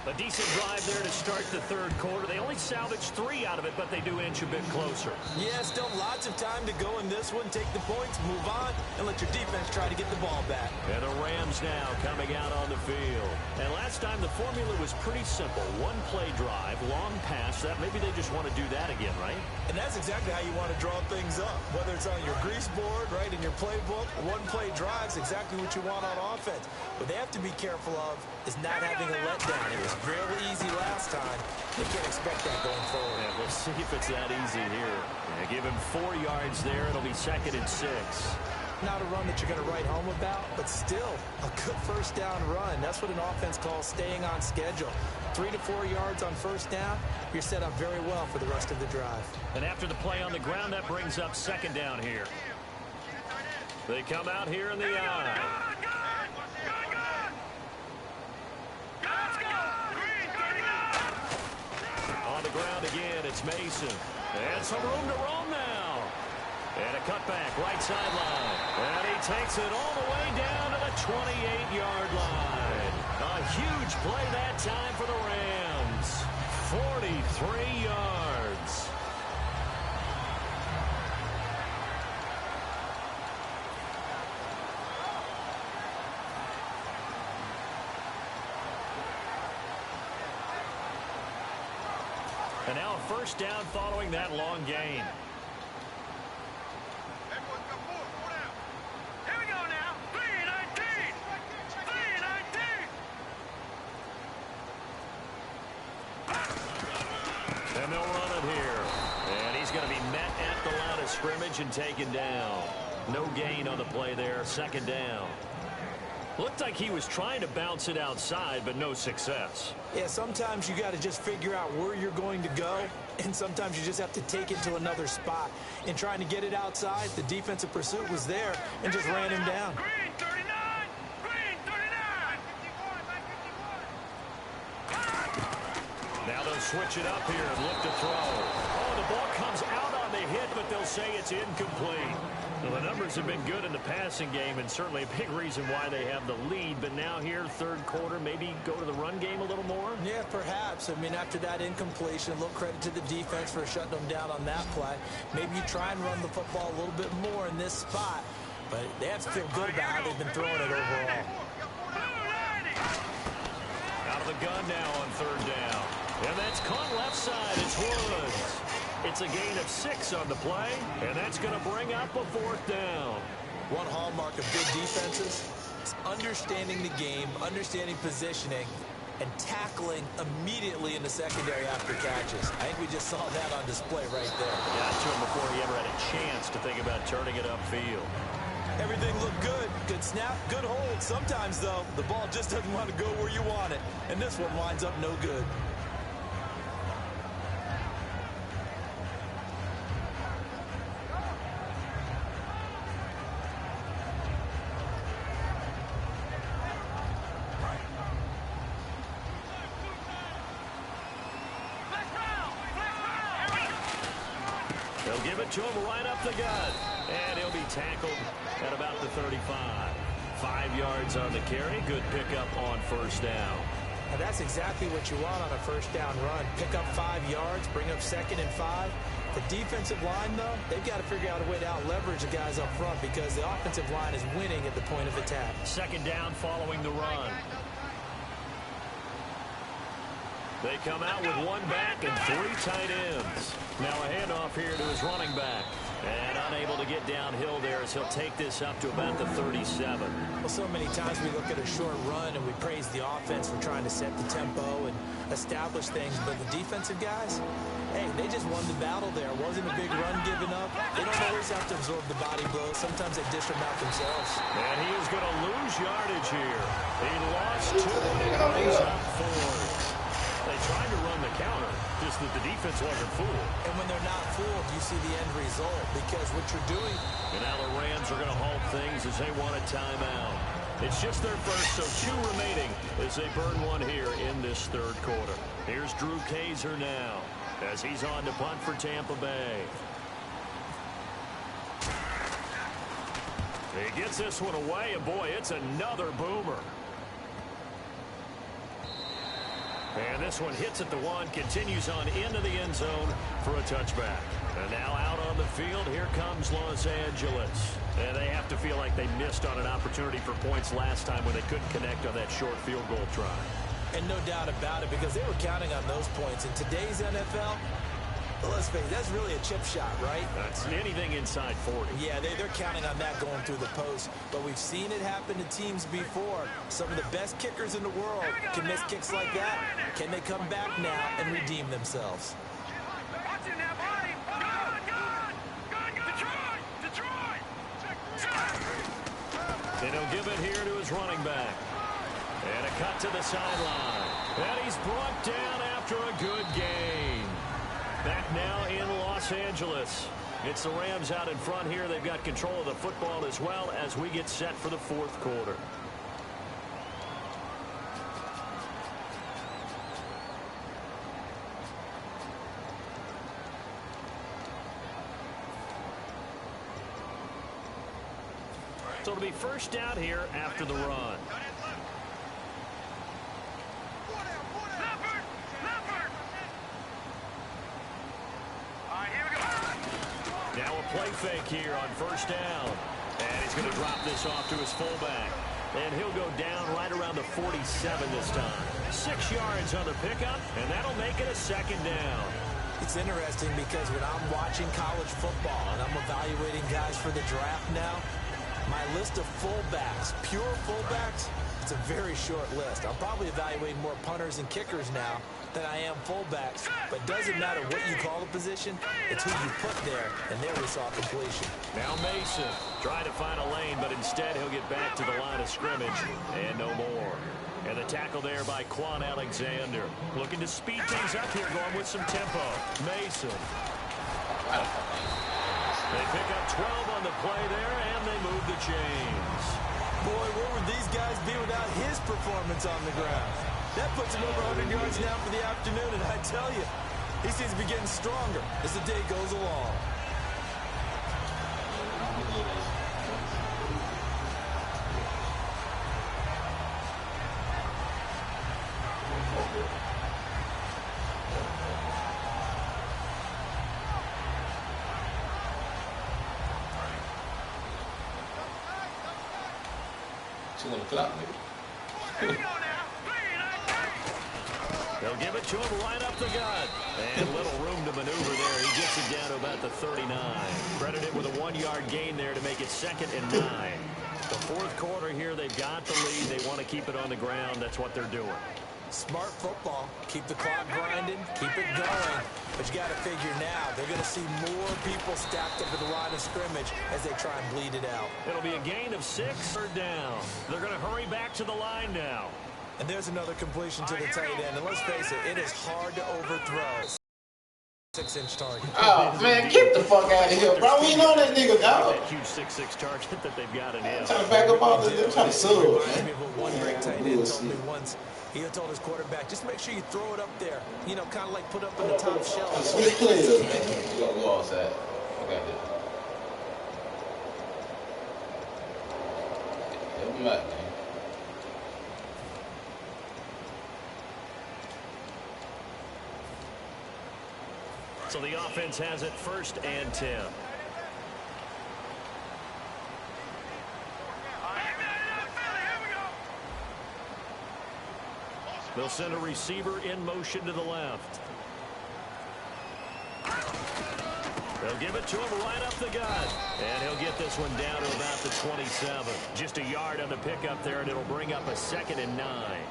A decent drive there to start the third quarter. They only salvaged 3 out of it, but they do inch a bit closer. Yeah, still lots of time to go in this one. Take the points, move on, and let your defense try to get the ball back. And the Rams now coming out on the field. And last time the formula was pretty simple. One play drive, long pass. That maybe they just want to do that again, right? And that's exactly how you want to draw things up. Whether it's on your grease board, right, in your playbook, one play drive is exactly what you want on offense. What they have to be careful of is not having a letdown. It was real easy last time. They can't expect that going forward. Yeah, we'll see if it's that easy here. Yeah, give him 4 yards there. It'll be 2nd and 6. Not a run that you're going to write home about, but still a good first down run. That's what an offense calls staying on schedule. 3 to 4 yards on first down, you're set up very well for the rest of the drive. And after the play on the ground, that brings up 2nd down here. They come out here in the eye. On the ground again, it's Mason. And some room to roam now. And a cutback, right sideline. And he takes it all the way down to the 28-yard line. A huge play that time for the Rams. 43 yards. And now a first down following that long gain. Here we go now. 3-19. 3-19. And they'll run it here. And he's going to be met at the line of scrimmage and taken down. No gain on the play there. 2nd down. Looked like he was trying to bounce it outside, but no success. Yeah, sometimes you got to just figure out where you're going to go, and sometimes you just have to take it to another spot. In trying to get it outside, the defensive pursuit was there and just ran him down. Green 39. Green 39. Now they'll switch it up here and look to throw. Oh, the ball comes out on the hit, but they'll say it's incomplete. Well, the numbers have been good in the passing game, and certainly a big reason why they have the lead. But now here, third quarter, maybe go to the run game a little more? Yeah, perhaps. I mean, after that incompletion, a little credit to the defense for shutting them down on that play. Maybe you try and run the football a little bit more in this spot. But they have to feel good about how they've been throwing it overall. Out of the gun now on 3rd down. And that's caught left side. It's Woods. It's a gain of 6 on the play, and that's going to bring up a 4th down. One hallmark of good defenses is understanding the game, understanding positioning, and tackling immediately in the secondary after catches. I think we just saw that on display right there. Got to him before he ever had a chance to think about turning it upfield. Everything looked good. Good snap, good hold. Sometimes, though, the ball just doesn't want to go where you want it, and this one winds up no good. They'll give it to him right up the gut. And he'll be tackled at about the 35. 5 yards on the carry. Good pickup on 1st down. Now that's exactly what you want on a first down run. Pick up 5 yards, bring up 2nd and 5. The defensive line, though, they've got to figure out a way to out-leverage the guys up front because the offensive line is winning at the point of attack. 2nd down following the run. They come out with 1 back and 3 tight ends. Now a handoff here to his running back. And unable to get downhill there as he'll take this up to about the 37. Well, so many times we look at a short run and we praise the offense for trying to set the tempo and establish things. But the defensive guys, hey, they just won the battle there. It wasn't a big run given up. They don't always have to absorb the body blows. Sometimes they dish them out themselves. And he is going to lose yardage here. He lost 2 and he's up 4. They tried to run the counter, just that the defense wasn't fooled. And when they're not fooled, you see the end result because what you're doing. And now the Rams are going to halt things as they want a timeout. It's just their first, so 2 remaining as they burn 1 here in this third quarter. Here's Drew Kaiser now as he's on to punt for Tampa Bay. He gets this one away, and boy, it's another boomer. And this one hits at the 1, continues on into the end zone for a touchback. And now out on the field, here comes Los Angeles. And they have to feel like they missed on an opportunity for points last time when they couldn't connect on that short field goal try. And no doubt about it, because they were counting on those points. In today's NFL, let's face it, that's really a chip shot, right? That's anything inside 40. Yeah, they're counting on that going through the post. But we've seen it happen to teams before. Some of the best kickers in the world can miss kicks like that. Can they come back now and redeem themselves? Watching that body. Detroit. And he'll give it here to his running back. And a cut to the sideline. And he's brought down after a good gain. Back now in Los Angeles. It's the Rams out in front here. They've got control of the football as well as we get set for the fourth quarter. So it'll be first down here after the run. Now a play fake here on first down. And he's going to drop this off to his fullback. And he'll go down right around the 47 this time. 6 yards on the pickup, and that'll make it a second down. It's interesting because when I'm watching college football and I'm evaluating guys for the draft now, my list of fullbacks, pure fullbacks, it's a very short list. I'm probably evaluating more punters and kickers now than I am fullbacks. But doesn't matter what you call the position, it's who you put there, and there we saw completion. Now Mason trying to find a lane, but instead he'll get back to the line of scrimmage, and no more. And the tackle there by Quan Alexander. Looking to speed things up here, going with some tempo. Mason. They pick up 12 on the play there, and they move the chains. Boy, where would these guys be without his performance on the ground? That puts him over 100 yards now for the afternoon, and I tell you, he seems to be getting stronger as the day goes along. They'll give it to him right up the gut. And little room to maneuver there. He gets it down to about the 39. Credited with a 1-yard gain there to make it 2nd and 9. The fourth quarter here, they've got the lead. They want to keep it on the ground. That's what they're doing. Smart football. Keep the clock grinding. Keep it going. But you got to figure now, they're going to see more people stacked up at the line of scrimmage as they try and bleed it out. It'll be a gain of 6. Third down. They're going to hurry back to the line now. And there's another completion to the tight end. And let's face it, it is hard to overthrow. 6-inch target. Oh, man, get the fuck out of here, bro. We know that nigga, dog. That huge 6'6" target that they've got in him. Trying to back up all this. They're trying to sue. Reminds me of what one great tight end told me once. He had told his quarterback, just make sure you throw it up there. You know, kind of like put up in the top shelf. Switch players, man. You're going to go outside. Okay, good. Help him out, man. So the offense has it 1st and 10. They'll send a receiver in motion to the left. They'll give it to him right up the gut. And he'll get this one down to about the 27. Just a yard on the pickup there, and it'll bring up a 2nd and 9.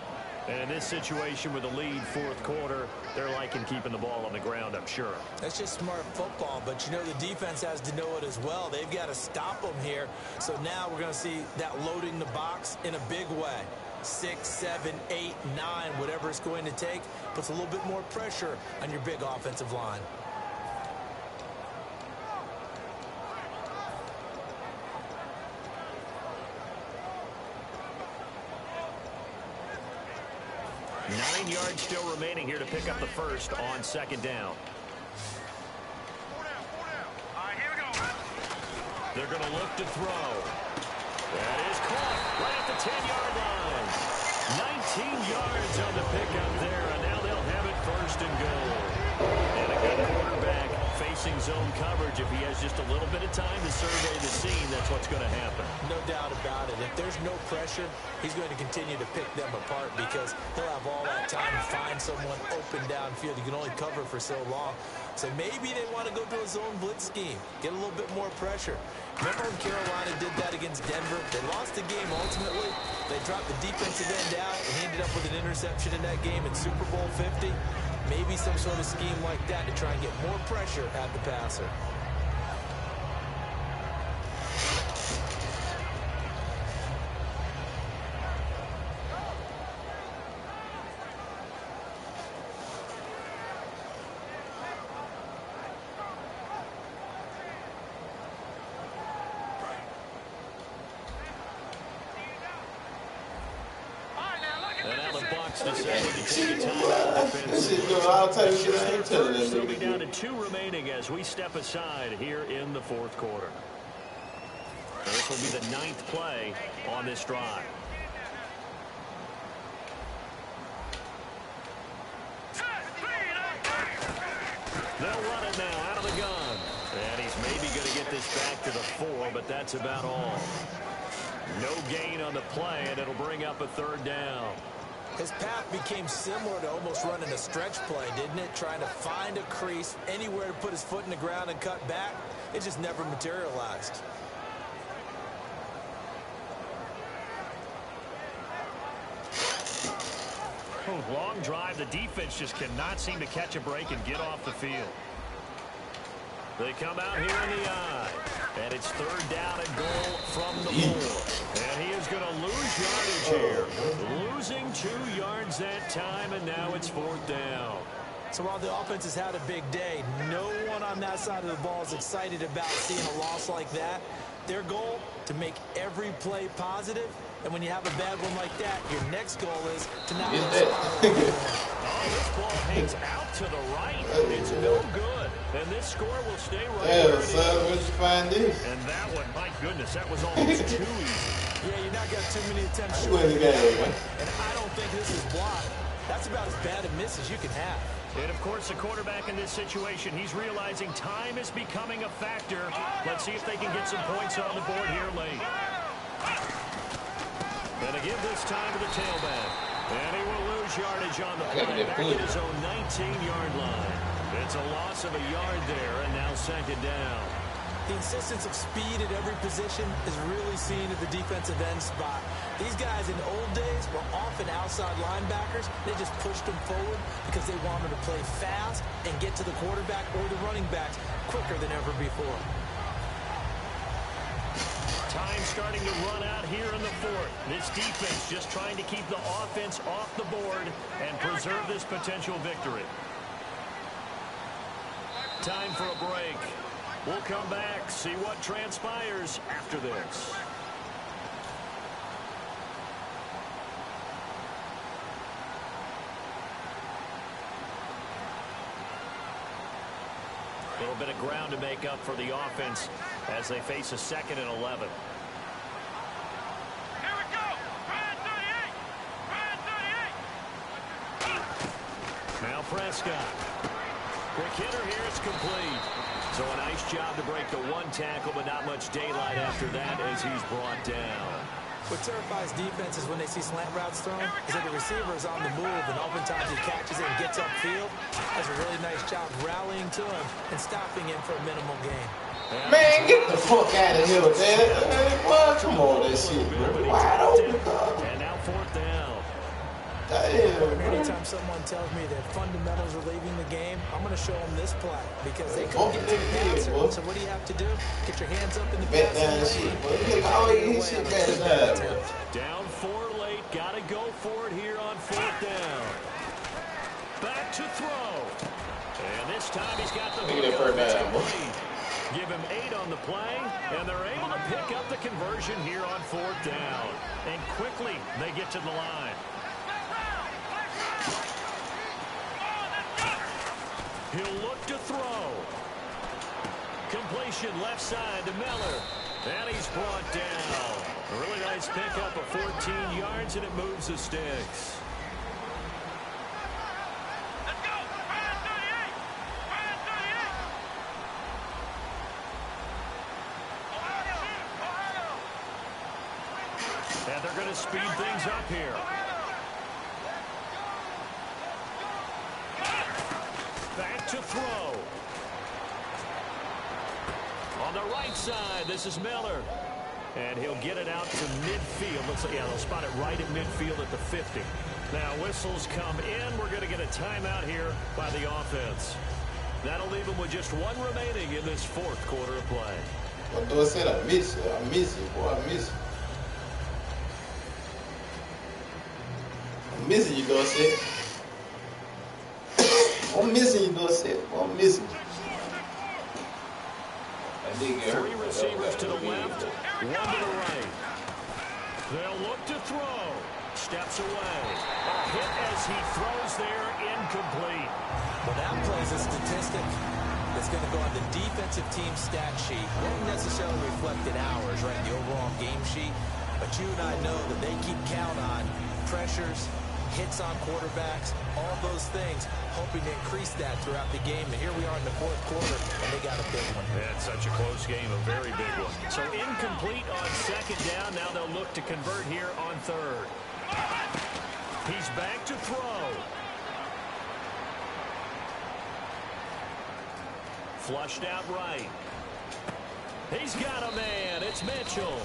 And in this situation with the lead fourth quarter, they're liking keeping the ball on the ground, I'm sure. That's just smart football, but you know the defense has to know it as well. They've got to stop them here. So now we're going to see that loading the box in a big way. 6, 7, 8, 9, whatever it's going to take, puts a little bit more pressure on your big offensive line. Nine yards still remaining here to pick up the first on 2nd down. They're going to look to throw. That is caught right at the 10-yard line. 19 yards on the pickup there, and now they'll have it first and goal. And a good quarterback facing zone coverage. If he has just a little bit of time to survey the scene, that's what's going to happen. No doubt about it. If there's no pressure, he's going to continue to pick them apart because he'll have all that time to find someone open downfield. You can only cover for so long. So maybe they want to go to a zone blitz scheme, get a little bit more pressure. Remember when Carolina did that against Denver? They lost the game ultimately. They dropped the defensive end out, and he ended up with an interception in that game in Super Bowl 50. Maybe some sort of scheme like that to try and get more pressure at the passer. Still be down to 2 remaining as we step aside here in the fourth quarter. Now this will be the 9th play on this drive. They'll run it now out of the gun. And he's maybe going to get this back to the 4, but that's about all. No gain on the play, and it'll bring up a 3rd down. His path became similar to almost running a stretch play, didn't it? Trying to find a crease, anywhere to put his foot in the ground and cut back. It just never materialized. Long drive. The defense just cannot seem to catch a break and get off the field. They come out here in the eye. And it's 3rd down and goal from the 4. And he is going to lose yardage here. Losing 2 yards that time, and now it's 4th down. So while the offense has had a big day, no one on that side of the ball is excited about seeing a loss like that. Their goal, to make every play positive. And when you have a bad one like that, your next goal is to not lose. Oh, this ball hangs out to the right. It's no good. And this score will stay right there. Where'd you find this? And that one, my goodness, that was almost too easy. Yeah, you're not got too many attempts short of that one. And I don't think this is blocked. That's about as bad a miss as you can have. And, of course, the quarterback in this situation, he's realizing time is becoming a factor. Let's see if they can get some points on the board here late. And again this time to the tailback. And he will lose yardage on the play back at his own 19-yard line. It's a loss of a yard there, and now 2nd down. The insistence of speed at every position is really seen at the defensive end spot. These guys in the old days were often outside linebackers. They just pushed them forward because they wanted to play fast and get to the quarterback or the running backs quicker than ever before. Time starting to run out here in the 4th. This defense just trying to keep the offense off the board and preserve this potential victory. Time for a break. We'll come back, see what transpires after this. A little bit of ground to make up for the offense as they face a 2nd and 11. Here we go. Ryan 38. Ryan 38. Now Prescott. Quick hitter here. It's complete. So a nice job to break the 1 tackle, but not much daylight after that as he's brought down. What terrifies defenses when they see slant routes thrown is that the receiver is on the move, and oftentimes he catches it and gets upfield. Does a really nice job rallying to him and stopping him for a minimal gain. Man, get the fuck out of here with that. Boy, come on, that shit, bro. Wide open. And now 4th down. Anytime someone tells me that fundamentals are leaving the game, I'm going to show them this play because they couldn't get to the passer. So what do you have to do? Get your hands up in the passing lane. Down 4 late. Got to go for it here on 4th down. Back to throw. And this time he's got the hook up. Give him 8 on the play, and they're able to pick up the conversion here on 4th down. And quickly they get to the line. He'll look to throw. Completion left side to Miller. And he's brought down. A really nice pickup of 14 yards, and it moves the sticks. Let's go. Ryan 38. Ryan 38. Ohio. And they're going to speed things up here. Back to throw. On the right side, this is Miller. And he'll get it out to midfield. Looks like, yeah, they'll spot it right at midfield at the 50. Now, whistles come in. We're going to get a timeout here by the offense. That'll leave them with just one remaining in this fourth quarter of play. What do I say? I miss you. I miss you, boy. I miss you. I'm missing you, Dorset. I'm missing you, Dorset. I'm missing you. Three receivers to the left, one to the right. They'll look to throw. Steps away. A hit as he throws there, incomplete. Well, that plays a statistic that's going to go on the defensive team stat sheet. Won't necessarily reflect in ours, right, the overall game sheet. But you and I know that they keep count on pressures, hits on quarterbacks, all those things, hoping to increase that throughout the game. And here we are in the fourth quarter, and they got a big one. Yeah, it's such a close game, a very big one. So incomplete on second down. Now they'll look to convert here on third. He's back to throw. Flushed out right. He's got a man. It's Mitchell.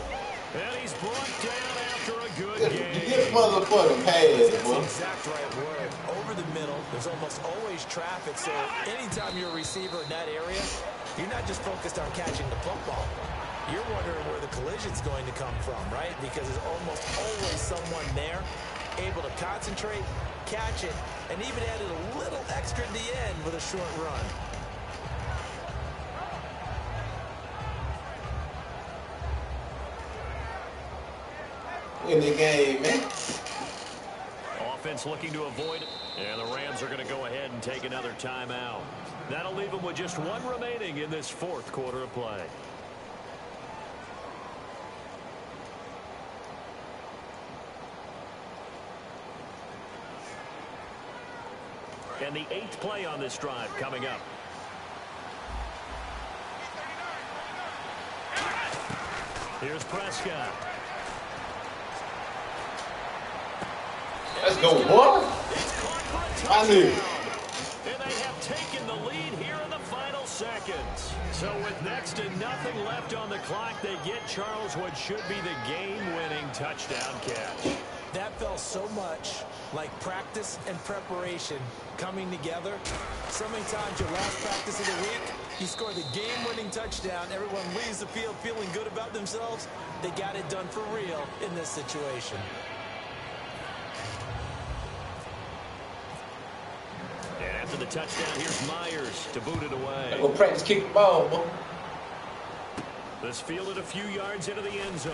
And he's brought down after a good game. Get motherfucking pass, That's boy. the exact right word. Over the middle, there's almost always traffic, so anytime you're a receiver in that area, you're not just focused on catching the football. You're wondering where the collision's going to come from, right? Because there's almost always someone there able to concentrate, catch it, and even added a little extra at the end with a short run. Win the game, man. Offense looking to avoid it. And the Rams are going to go ahead and take another timeout. That'll leave them with just one remaining in this fourth quarter of play. And the 8th play on this drive coming up. Here's Prescott. Let's go, boy. I knew. And they have taken the lead here in the final seconds. So with next to nothing left on the clock, they get Charles what should be the game-winning touchdown catch. That felt so much like practice and preparation coming together. So many times your last practice of the week, you score the game-winning touchdown. Everyone leaves the field feeling good about themselves. They got it done for real in this situation. And after the touchdown, here's Myers to boot it away. Go practice kick the ball, boy. This fielded a few yards into the end zone.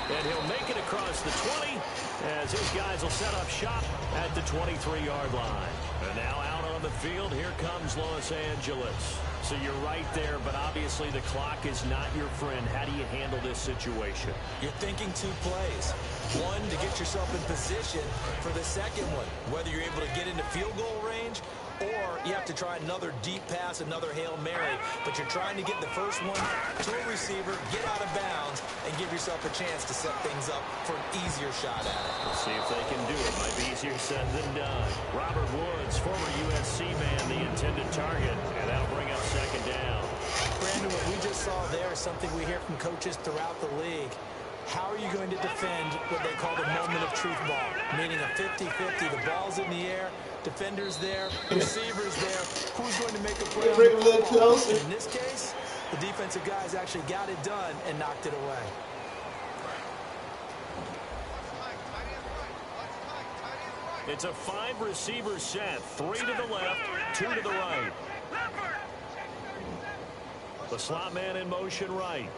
And he'll make it across the 20 as his guys will set up shop at the 23-yard line. And now out on the field, here comes Los Angeles. So you're right there, but obviously the clock is not your friend. How do you handle this situation? You're thinking two plays. One, to get yourself in position for the second one, whether you're able to get into field goal range or you have to try another deep pass, another Hail Mary. But you're trying to get the first one to a receiver, get out of bounds, and give yourself a chance to set things up for an easier shot at it. We'll see if they can do it. Might be easier said than done. Robert Woods, former USC man, the intended target, and that'll bring up second down. Brandon, what we just saw there is something we hear from coaches throughout the league. How are you going to defend what they call the moment of truth ball? Meaning a 50-50. The ball's in the air, defender's there, receiver's there. Who's going to make a play on the football? In this case, the defensive guys actually got it done and knocked it away. It's a 5-receiver set. 3 to the left, 2 to the right. The slot man in motion right.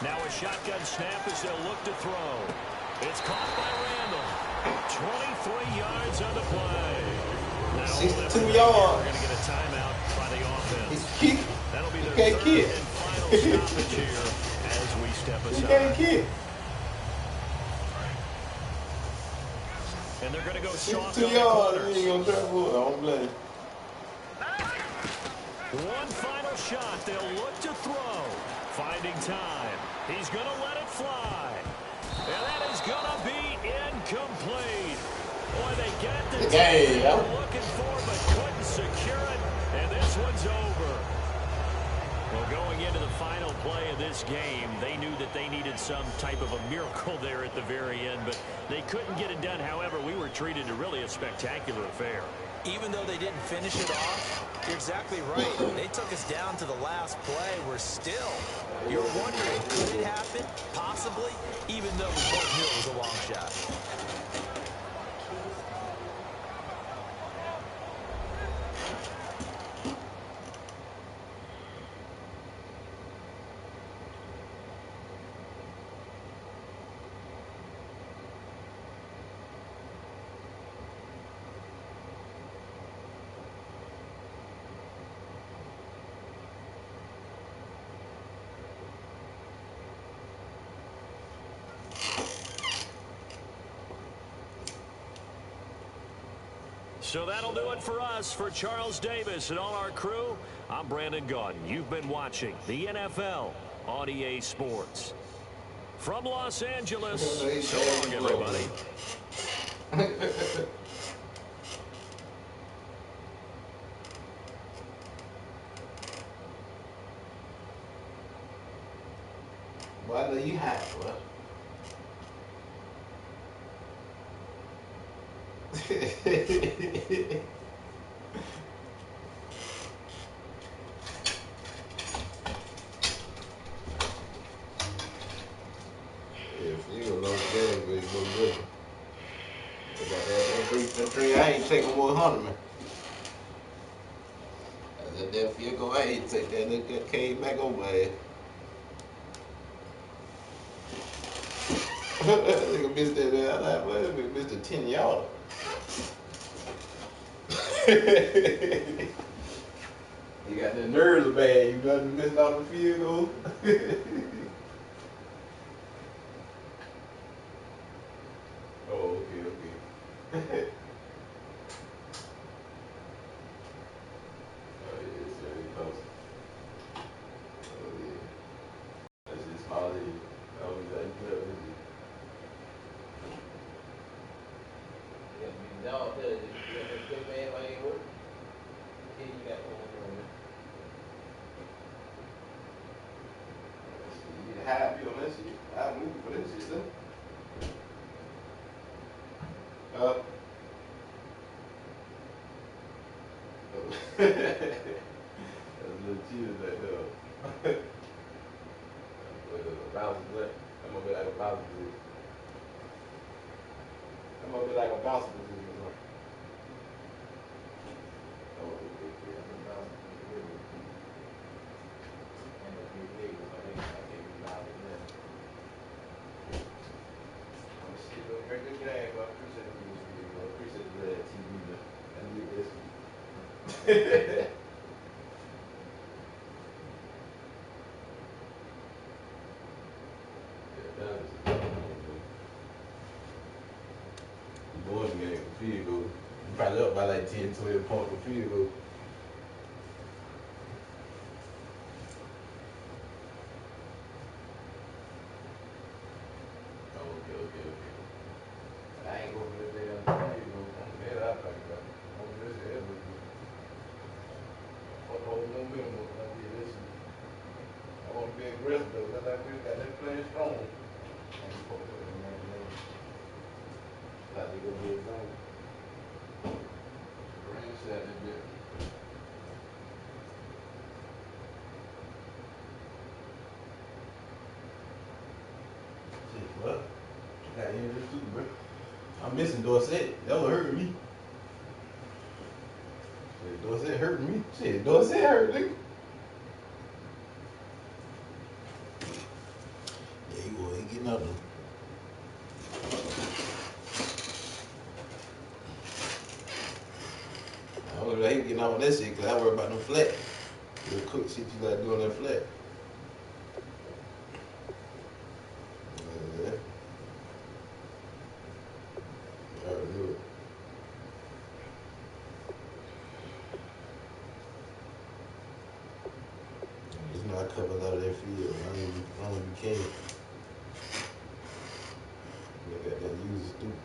Now a shotgun snap as they'll look to throw. It's caught by Randall. 23 yards on the play. Now, 62 We're yards. going to get a timeout by the offense. He kick. That'll be He their can't third kick. and final stoppage here as we step He aside. can't kick. And they're going to go soft 62 on the yards. corners. He ain't gonna try for it. I don't blame him. One final shot. They'll look to throw. Finding time. He's going to let it fly. And that is going to be incomplete. Boy, they get the game they were looking for, but couldn't secure it. And this one's over. Well, going into the final play of this game, they knew that they needed some type of a miracle there at the very end, but they couldn't get it done. However, we were treated to really a spectacular affair. Even though they didn't finish it off, you're exactly right. They took us down to the last play. We're still, you're wondering, could it happen? Possibly, even though we both knew it was a long shot. So that'll do it for us. For Charles Davis and all our crew, I'm Brandon Gaudin. You've been watching the NFL on EA Sports. From Los Angeles, so long, everybody. Boy, I know you hot, boy. If you go long game, but it's no good. That three, I ain't taking 100, man. I let that field go. I ain't take that. That came back over my ass. Nigga missed that, man. I like, well, nigga missed a 10 yarder. You got the nerves bad. You got to miss out the field goal. Oh, okay. Oh, yeah, it's very close. Oh, yeah. That's just all it is. Oh, he's like, what is it? You got to be down there. You got that big man while you work. Yeah, you got one on there. You get happy on that shit. I move for that shit, though. That's a little cheater right there. With a bounce play. I'm gonna be like a bounce play. I'm gonna be like a bounce play. Oh, okay, yeah, I'm a bounce play. I'm a big nigga, so I can't be loud in there. I'm gonna stick up very good game, but I appreciate it. I appreciate the red TV, man. I need this. Boys game for field goal. You probably up by like 10, 12 points for field goal. Oh, okay. I ain't going for this day on the field goal. I'm dead out like that. I'm this head with you. What the whole momentum was like this. I want to be aggressive though. That's like we got that playing strong. Like they gonna be a zone. Rain shot that bit. Shit, what? I got injured too, bro. I'm missing Dorsett. That would hurt me. Shit, Dorsett hurt me. Shit, Dorsett hurt, nigga. Yeah, he ain't getting up though. I hate getting off on that shit because I worry about them flat. The cook shit you like doing that flat. Yeah. I already knew it. Just know I cover a lot of that field. I don't be caring. They got that user stupid.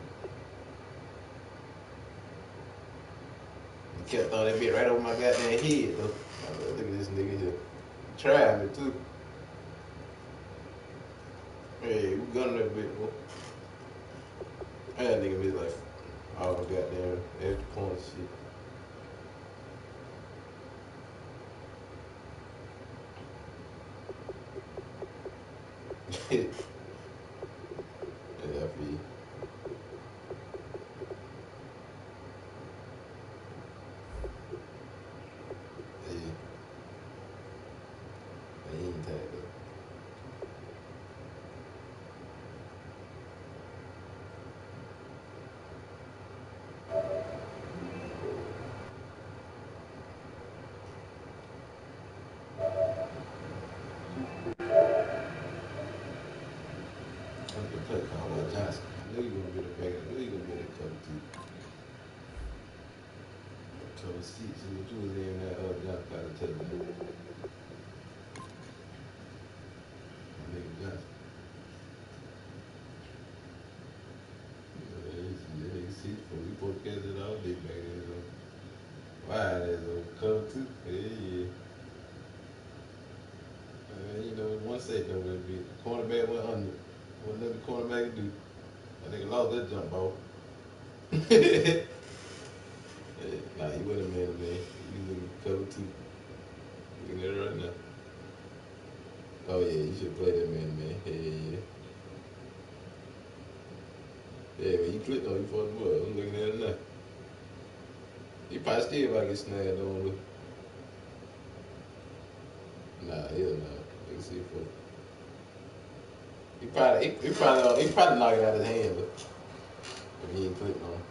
He kept throwing that bit right over my goddamn head though. I was like, look at this nigga here. He tried me too. Hey, we gunning that bit, boy. I had nigga miss like all my goddamn extra points shit. Yeah, I feel you. Yeah. He ain't tagged up. I'm gonna play Conway Johnson. I knew you were gonna get it back. I knew you were gonna get it covered too. Cover seats. See what you was in that Johnson got to tell you. My nigga Johnson. Yeah, you see, we both catch it all day back there. So. Wide as a cover too. Yeah. You know, one second will be cornerback went under. What let the cornerback do? I think lost that jump ball. Hey, nah, he wasn't a man. He was in cover two. Looking at it right now. Oh yeah, you should play that man. Yeah. Yeah, when you clicked on you for the ball. I'm looking at it now. He probably still about to get snagged on with. Nah, hell nah. Let's see for. He probably knock it out of his hand though. If he ain't clicked on.